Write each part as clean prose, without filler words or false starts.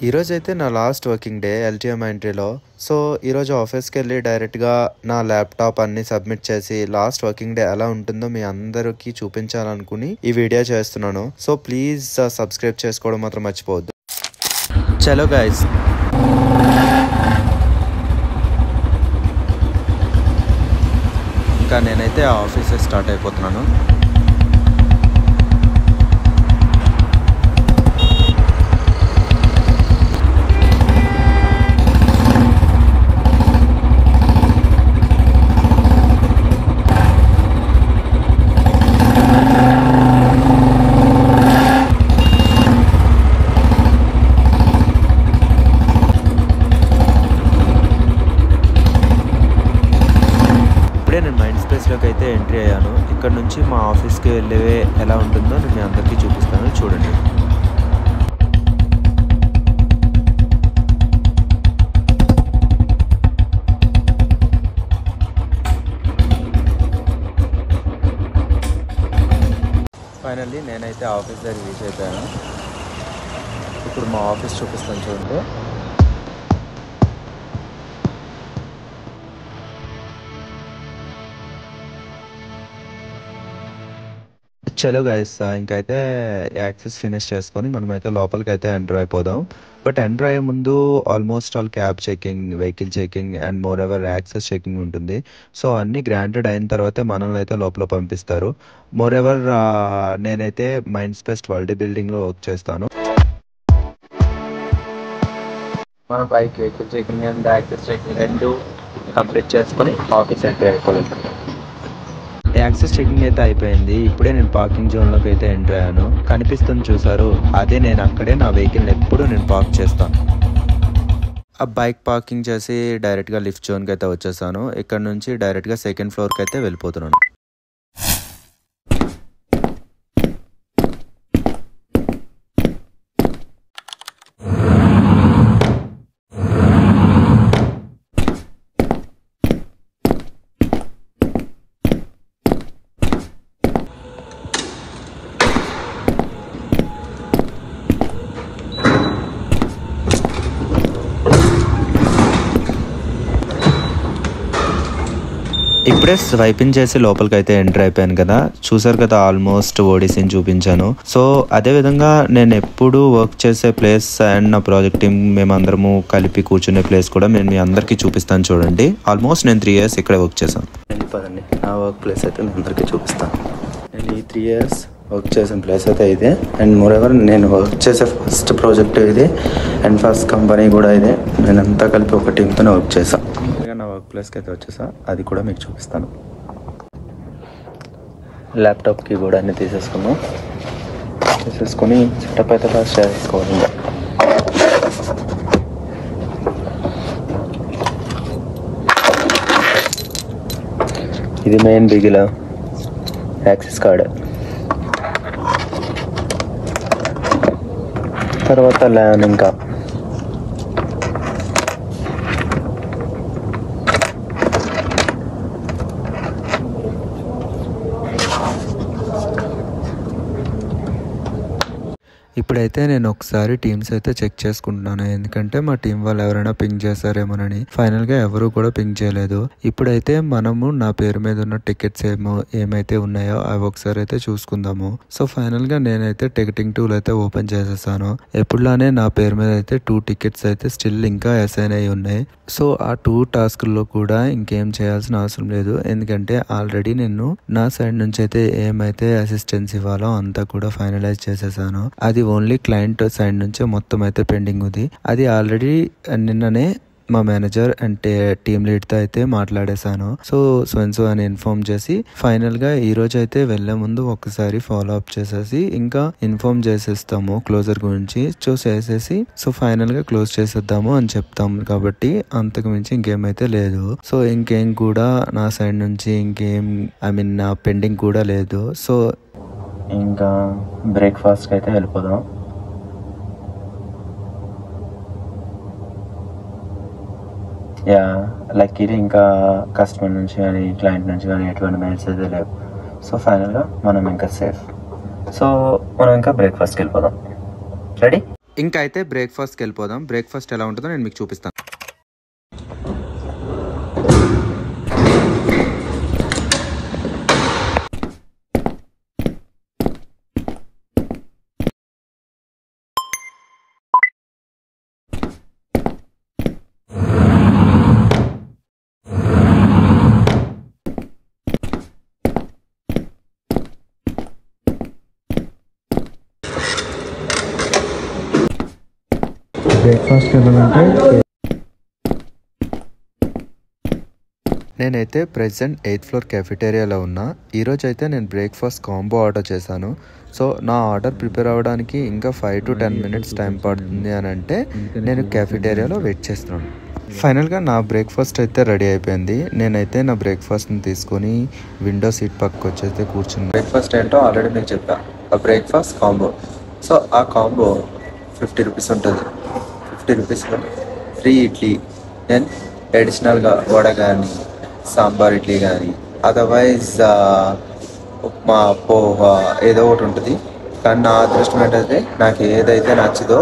ఈరోజు అయితే నా లాస్ట్ వర్కింగ్ డే ఎల్టీఎం ఎంట్రీలో. సో ఈరోజు ఆఫీస్కి వెళ్ళి డైరెక్ట్గా నా ల్యాప్టాప్ అన్ని సబ్మిట్ చేసి లాస్ట్ వర్కింగ్ డే ఎలా ఉంటుందో మీ అందరికీ చూపించాలనుకుని ఈ వీడియో చేస్తున్నాను. సో ప్లీజ్ సబ్స్క్రైబ్ చేసుకోవడం మాత్రం మర్చిపోవద్దు. చలో గైస్, ఇంకా నేనైతే ఆఫీస్ స్టార్ట్ అయిపోతున్నాను. నేను మైండ్ స్పేస్లోకి అయితే ఎంట్రీ అయ్యాను. ఇక్కడ నుంచి మా ఆఫీస్కి వెళ్ళే ఎలా ఉంటుందో నేను మీ అందరికీ చూపిస్తాను, చూడండి. ఫైనల్లీ నేనైతే ఆఫీస్ దగ్గర రీచ్ అయిపోయాను. ఇప్పుడు మా ఆఫీస్ చూపిస్తాను, చూడండి. చలో గైస్, ఇంకైతే యాక్సెస్ ఫినిష్ చేసుకొని మనమైతే లోపలికి అయితే ఎంటర్ అయిపోదాం. బట్ ఎంటర్ అయ్యే ముందు almost all cab checking, vehicle checking and more ever access checking ఉంటుంది. సో అన్ని గ్రాంటెడ్ అయిన తర్వాతే మనల్ని అయితే లోపల పంపిస్తారు. మోర్ ఎవర్ నేనైతే మైండ్ స్పేస్ వరల్డ్ బిల్డింగ్లో వర్క్ చేస్తాను. మన bike vehicle checking and access checking రెండు కంప్లీట్ చేసుకొని ఆఫీస్ ఎంటర్ అయిపోలేదు. యాక్సెస్ చెకింగ్ అయితే అయిపోయింది. ఇప్పుడే నేను పార్కింగ్ జోన్లోకి అయితే ఎంటర్ అయ్యాను. కనిపిస్తుంది చూసారు, అదే నేను అక్కడే నా వెహికల్ ఎప్పుడు నేను పార్క్ చేస్తాను. ఆ బైక్ పార్కింగ్ చేసి డైరెక్ట్గా లిఫ్ట్ జోన్కి అయితే వచ్చేసాను. ఇక్కడ నుంచి డైరెక్ట్గా సెకండ్ ఫ్లోర్కి అయితే వెళ్ళిపోతున్నాను. ఇప్పుడే స్వైపింగ్ చేసి లోపలికి అయితే ఎంటర్ అయిపోయాను కదా, చూసారు కదా, ఆల్మోస్ట్ ఓడిసిని చూపించాను. సో అదే విధంగా నేను ఎప్పుడు వర్క్ చేసే ప్లేస్ అండ్ నా ప్రాజెక్ట్ టీమ్ మేమందరము కలిపి కూర్చునే ప్లేస్ కూడా నేను మీ అందరికీ చూపిస్తాను, చూడండి. ఆల్మోస్ట్ నేను 3 years ఇక్కడే వర్క్ చేశాను. పదండి, నా వర్క్ ప్లేస్ అయితే మీ అందరికీ చూపిస్తాను. నేను ఈ 3 years వర్క్ చేసిన ప్లేస్ అయితే ఇదే. అండ్ మోర్ ఎవర్ నేను వర్క్ చేసే ఫస్ట్ ప్రాజెక్ట్ ఇది అండ్ ఫస్ట్ కంపెనీ కూడా ఇదే. నేనంతా కలిపి ఒక టీమ్తోనే వర్క్ చేశాను. నా వర్క్ ప్లేస్కి అయితే వచ్చేసా, అది కూడా మీకు చూపిస్తాను. ల్యాప్టాప్కి కూడా అన్నీ తీసేసుకుని సెటప్ అయితే ఫస్ట్ చేసుకోవాలి. ఇది మెయిన్ బిగిల యాక్సెస్ కార్డ్, తర్వాత ల్యాన్, ఇంకా ఇప్పుడైతే నేను ఒకసారి టీమ్స్ అయితే చెక్ చేసుకుంటున్నాను, ఎందుకంటే మా టీం వాళ్ళు ఎవరైనా పింగ్ చేస్తారేమోనని. ఫైనల్ గా ఎవరు కూడా పింగ్ చేయలేదు. ఇప్పుడైతే మనము నా పేరు మీద ఉన్న టికెట్స్ ఏమైతే ఉన్నాయో అవి ఒకసారి అయితే చూసుకుందాము. సో ఫైనల్ గా నేనైతే టికెటింగ్ టూల్ అయితే ఓపెన్ చేసేసాను. ఎప్పుడులానే నా పేరు మీద అయితే 2 tickets అయితే స్టిల్ ఇంకా అసైన్ అయి ఉన్నాయి. సో ఆ 2 టాస్క్ల్లో కూడా ఇంకేం చేయాల్సిన అవసరం లేదు, ఎందుకంటే ఆల్రెడీ నేను నా సైడ్ నుంచి అయితే ఏమైతే అసిస్టెన్స్ ఇవ్వాలో అంతా కూడా ఫైనలైజ్ చేసేసాను. అది ఓన్లీ క్లయింట్ సైడ్ నుంచే మొత్తం అయితే పెండింగ్ ఉంది. అది ఆల్రెడీ నిన్ననే మా మేనేజర్ అంటే టీమ్ లీడ్తో అయితే మాట్లాడేశాను. సో అని ఇన్ఫార్మ్ చేసి ఫైనల్గా ఈ రోజు అయితే వెళ్లే ముందు ఒకసారి ఫాలో అప్ చేసేసి ఇంకా ఇన్ఫార్మ్ చేసేస్తాము క్లోజర్ గురించి. చేసేసి సో ఫైనల్గా క్లోజ్ చేసేద్దాము అని చెప్తాము. కాబట్టి అంతకు మించి ఇంకేమైతే లేదు. సో ఇంకేం కూడా నా సైడ్ నుంచి ఇంకేం నా పెండింగ్ కూడా లేదు. సో ఇంకా బ్రేక్ఫాస్ట్కి అయితే వెళ్ళిపోదాం. లక్కీలీ ఇంకా కస్టమర్ నుంచి కానీ క్లయింట్ నుంచి కానీ ఎటువంటి మెయిల్స్ అయితే లేవు. సో ఫైనల్గా మనం ఇంకా సేఫ్. సో మనం ఇంకా బ్రేక్ఫాస్ట్కి వెళ్ళిపోదాం. రెడీ? ఇంకా అయితే బ్రేక్ఫాస్ట్కి వెళ్ళిపోదాం. బ్రేక్ఫాస్ట్ ఎలా ఉంటుందో నేను మీకు చూపిస్తాను. బ్రేక్ఫాస్ట్కి వెళ్ళాలంటే నేనైతే ప్రెజెంట్ 8th ఫ్లోర్ కెఫెటేరియాలో ఉన్నా. ఈరోజు అయితే నేను బ్రేక్ఫాస్ట్ కాంబో ఆర్డర్ చేశాను. సో నా ఆర్డర్ ప్రిపేర్ అవ్వడానికి ఇంకా 5 to 10 minutes టైం పడుతుంది అని అంటే నేను కెఫెటేరియాలో వెయిట్ చేస్తున్నాను. ఫైనల్గా నా బ్రేక్ఫాస్ట్ అయితే రెడీ అయిపోయింది. నేనైతే నా బ్రేక్ఫాస్ట్ని తీసుకొని విండో సీట్ పక్కకు వచ్చైతే కూర్చున్నాను. బ్రేక్ఫాస్ట్ ఏంటో ఆల్రెడీ మీకు చెప్పా, ఆ బ్రేక్ఫాస్ట్ కాంబో. సో ఆ కాంబో 50 రూపీస్ ఉంటుంది. 50 రూపీస్లో 3 ఇడ్లీ, దెన్ అడిషనల్గా వడ కానీ సాంబార్ ఇడ్లీ కానీ అదర్వైజ్ ఉప్మా పోహా ఏదో ఒకటి ఉంటుంది. కానీ నా అదృష్టం ఏంటంటే నాకు ఏదైతే నచ్చదో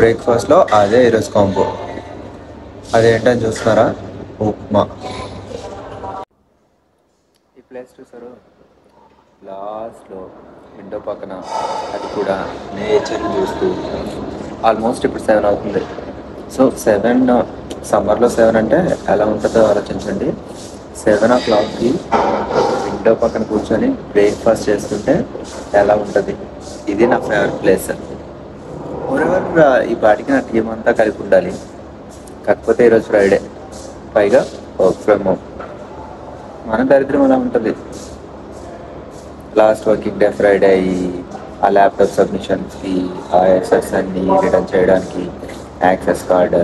బ్రేక్ఫాస్ట్లో అదే ఈరోజు కాంబో. అదేంటని చూస్తున్నారా? ఉప్మా. ఈ ప్లేస్ చూసారు లాస్ట్లో విండో పక్కన, అది కూడా నేచర్ చూస్తూ. ఆల్మోస్ట్ ఇప్పుడు 7 అవుతుంది. సో 7 సమ్మర్లో 7 అంటే ఎలా ఉంటుందో ఆలోచించండి. 7 o'clockకి విండో పక్కన కూర్చొని బ్రేక్ఫాస్ట్ చేసుకుంటే ఎలా ఉంటుంది? ఇది నా ఫేవరెట్ ప్లేస్. మోరెవర్ ఈ పాటికి నా టీం అంతా కలిపి ఉండాలి. కాకపోతే ఈరోజు ఫ్రైడే, పైగా వర్క్ ఫ్రమ్ హోమ్. మన దరిద్రం అలా ఉంటుంది. లాస్ట్ వర్కింగ్ డే ఫ్రైడే అయ్యి ఆ ల్యాప్టాప్ సబ్మిషన్స్కి, ఆ ఎస్ఎస్ అన్ని రిటర్న్ చేయడానికి, యాక్సెస్ కార్డు,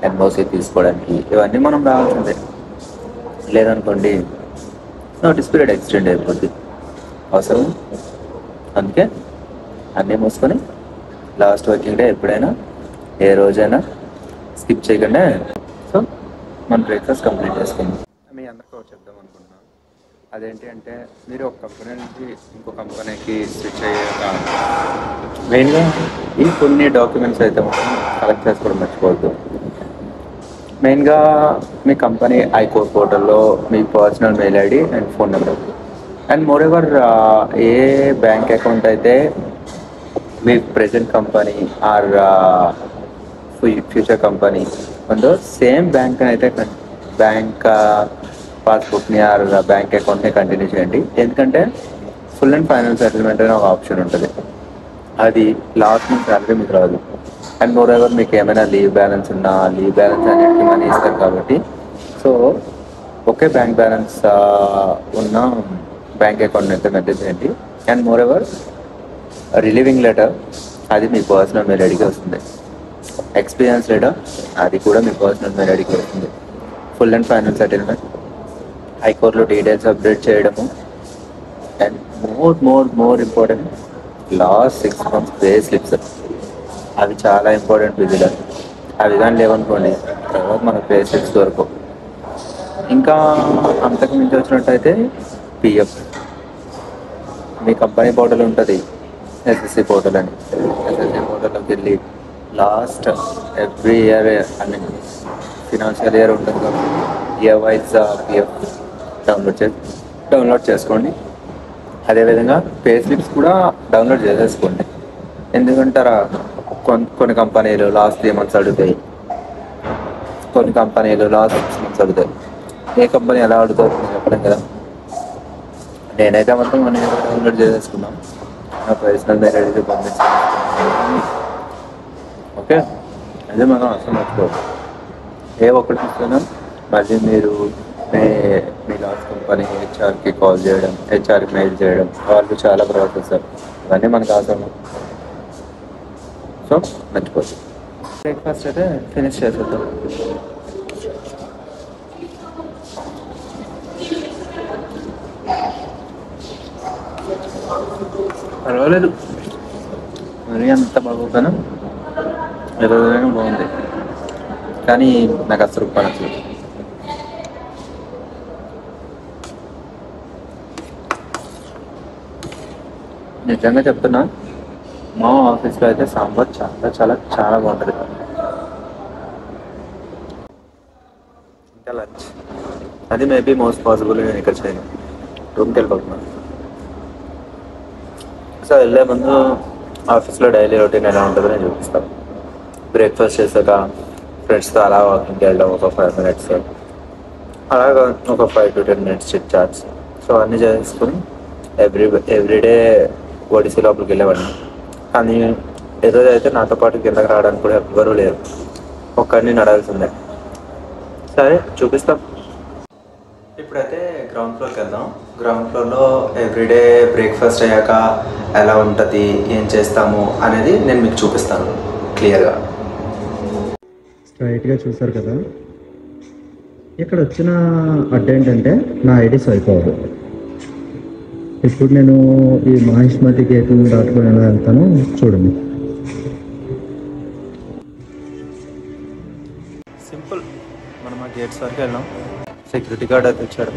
ఎన్ఓసి తీసుకోవడానికి ఇవన్నీ మనం రావాల్సిందే. లేదనుకోండి నోటీస్ పీరియడ్ ఎక్స్టెండ్ అయిపోద్ది. అవసరం. అందుకే అన్నీ మూసుకొని లాస్ట్ వర్కింగ్ డే ఎప్పుడైనా ఏ రోజైనా స్కిప్ చేయకుండా సో మన బ్రేక్ఫాస్ట్ కంప్లీట్ చేసుకుందాం. మీ అందరికీ ఒకటి చెప్దాం అనుకుంటున్నాను. అదేంటి అంటే మీరు ఒక కంపెనీ నుంచి ఇంకో కంపెనీకి స్విచ్ అయ్యాక మెయిన్గా ఈ కొన్ని డాక్యుమెంట్స్ అయితే మాత్రం కలెక్ట్ చేసుకోవడం మర్చిపోవద్దు. మెయిన్గా మీ కంపెనీ ఐకోర్ పోర్టల్లో మీ personal mail ID and phone number, and moreover a bank account అయితే మీ present company or future company ఉందో సేమ్ బ్యాంక్ అయితే బ్యాంక్ పాస్బుక్ని ఆర్ బ్యాంక్ అకౌంట్ని కంటిన్యూ చేయండి. ఎందుకంటే ఫుల్ అండ్ ఫైనల్ సెటిల్మెంట్ అనే ఒక ఆప్షన్ ఉంటుంది. అది లాస్ట్ మంత్ శాలరీ మీకు రాదు. అండ్ మోరెవర్ మీకు ఏమైనా లీవ్ బ్యాలెన్స్ ఉన్నా లీవ్ బ్యాలెన్స్ అన్నిటికీ మనీ ఇస్తారు కాబట్టి సో ఒకే బ్యాంక్ బ్యాలెన్స్ ఉన్న బ్యాంక్ అకౌంట్ని అయితే మెయింటైన్ చేయండి. అండ్ మోరెవర్ రిలీవింగ్ లెటర్ అది మీ పర్సనల్ మెయిల్ ఐడికి వస్తుంది. ఎక్స్పీరియన్స్ లెటర్ అది కూడా మీ పర్సనల్ మెయిల్ ఐడికి వస్తుంది. ఫుల్ అండ్ ఫైనల్ సెటిల్మెంట్, హైకోర్టులో డీటెయిల్స్ అప్డేట్ చేయడము, and more important last 6 months pay slips, అవి చాలా ఇంపార్టెంట్ విధులు. అవి కానీ లేవనుకోండి తర్వాత మన పే స్లిప్స్ వరకు. ఇంకా అంతకు మించి వచ్చినట్టయితే పిఎఫ్, మీ కంపెనీ పోర్టల్ ఉంటుంది ఎస్ఎస్సి పోర్టల్ అని. ఎస్ఎస్సి పోర్టల్లోకి వెళ్ళి last every year I mean financial year ఉంటుంది కాబట్టి ఇయర్ వైజ్ పిఎఫ్ డౌన్లోడ్ చేసుకోండి. అదేవిధంగా పే స్లిప్స్ కూడా డౌన్లోడ్ చేసేసుకోండి. ఎందుకంటారా కొన్ని కంపెనీలు లాస్ట్ 3 months అడుగుతాయి, కొన్ని కంపెనీలు లాస్ట్ 6 months అడుగుతాయి. ఏ కంపెనీ ఎలా అడుగుతారు చెప్పలేం కదా. నేనైతే మొత్తం మన డౌన్లోడ్ చేసేసుకున్నాను. నా పర్సనల్ మెయిల్ ఐడికి పంపించాను. ఓకే, అదే మనం అసలు మర్చిపోవచ్చు. ఏ ఒక్కటి చూస్తున్నా మళ్ళీ మీరు మీ లాస్ట్ కంపెనీ హెచ్ఆర్కి కాల్ చేయడం, హెచ్ఆర్కి మెయిల్ చేయడం, వాళ్ళు చాలా ప్రాసెస్. ఇవన్నీ మనకు అవసరం. సో మర్చిపోవచ్చు. బ్రేక్ఫాస్ట్ అయితే ఫినిష్ చేసేద్దాం. పర్వాలేదు, మరీ అంత బాగోకపోయినా ఏదైనా బాగుంది. కానీ నాకు అసలు నచ్చలేదు. నిజంగా చెప్తున్నా, మా ఆఫీస్లో అయితే సాంబార్ చాలా చాలా చాలా బాగుంటుంది. ఇంకా లంచ్ అది మేబీ మోస్ట్ పాసిబుల్ నేను ఇక్కడ చేయను, రూమ్కి వెళ్ళిపోతున్నాను. సో వెళ్ళే ముందు ఆఫీస్లో డైలీ రొటీన్ ఎలా ఉంటుందో నేను చూపిస్తాను. బ్రేక్ఫాస్ట్ చేశాక ఫ్రెండ్స్తో అలా వాకింగ్కి వెళ్ళడం ఒక 5 minutes, అలాగా ఒక 5 to 10 minutes chit charts. So అన్నీ చేసుకుని ఎవ్రీడే ఓడిసీ లోపలికి వెళ్ళేవాడిని. కానీ ఈరోజు అయితే నాతో పాటు కిందకి రావడానికి కూడా ఎవ్వరూ లేరు, ఒక్కడిని నడాల్సిందే. సరే చూపిస్తాం. ఇప్పుడైతే గ్రౌండ్ ఫ్లోర్కి వెళ్దాం. గ్రౌండ్ ఫ్లోర్లో ఎవ్రీడే బ్రేక్ఫాస్ట్ అయ్యాక ఎలా ఉంటుంది, ఏం చేస్తాము అనేది నేను మీకు చూపిస్తాను క్లియర్గా. స్ట్రైట్గా చూసారు కదా, ఇక్కడ వచ్చిన అడ్డు ఏంటంటే నా ఐడి స్వైప్ అవ్వదు. ఇప్పుడు నేను ఈ మహిష్మతి గేట్ దాటుకుని ఎలా వెళ్తాను చూడండి. సింపుల్, మనం ఆ గేట్స్ వరకు వెళ్ళాం. సెక్యూరిటీ గార్డ్ అయితే వచ్చాడు,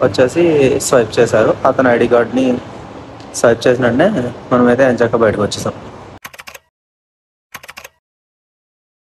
వచ్చేసి స్వైప్ చేశారు. అతను ఐడి కార్డ్ని స్వైప్ చేసిన వెంటనే మనమైతే ఎంచక్క బయటకు వచ్చేసాం.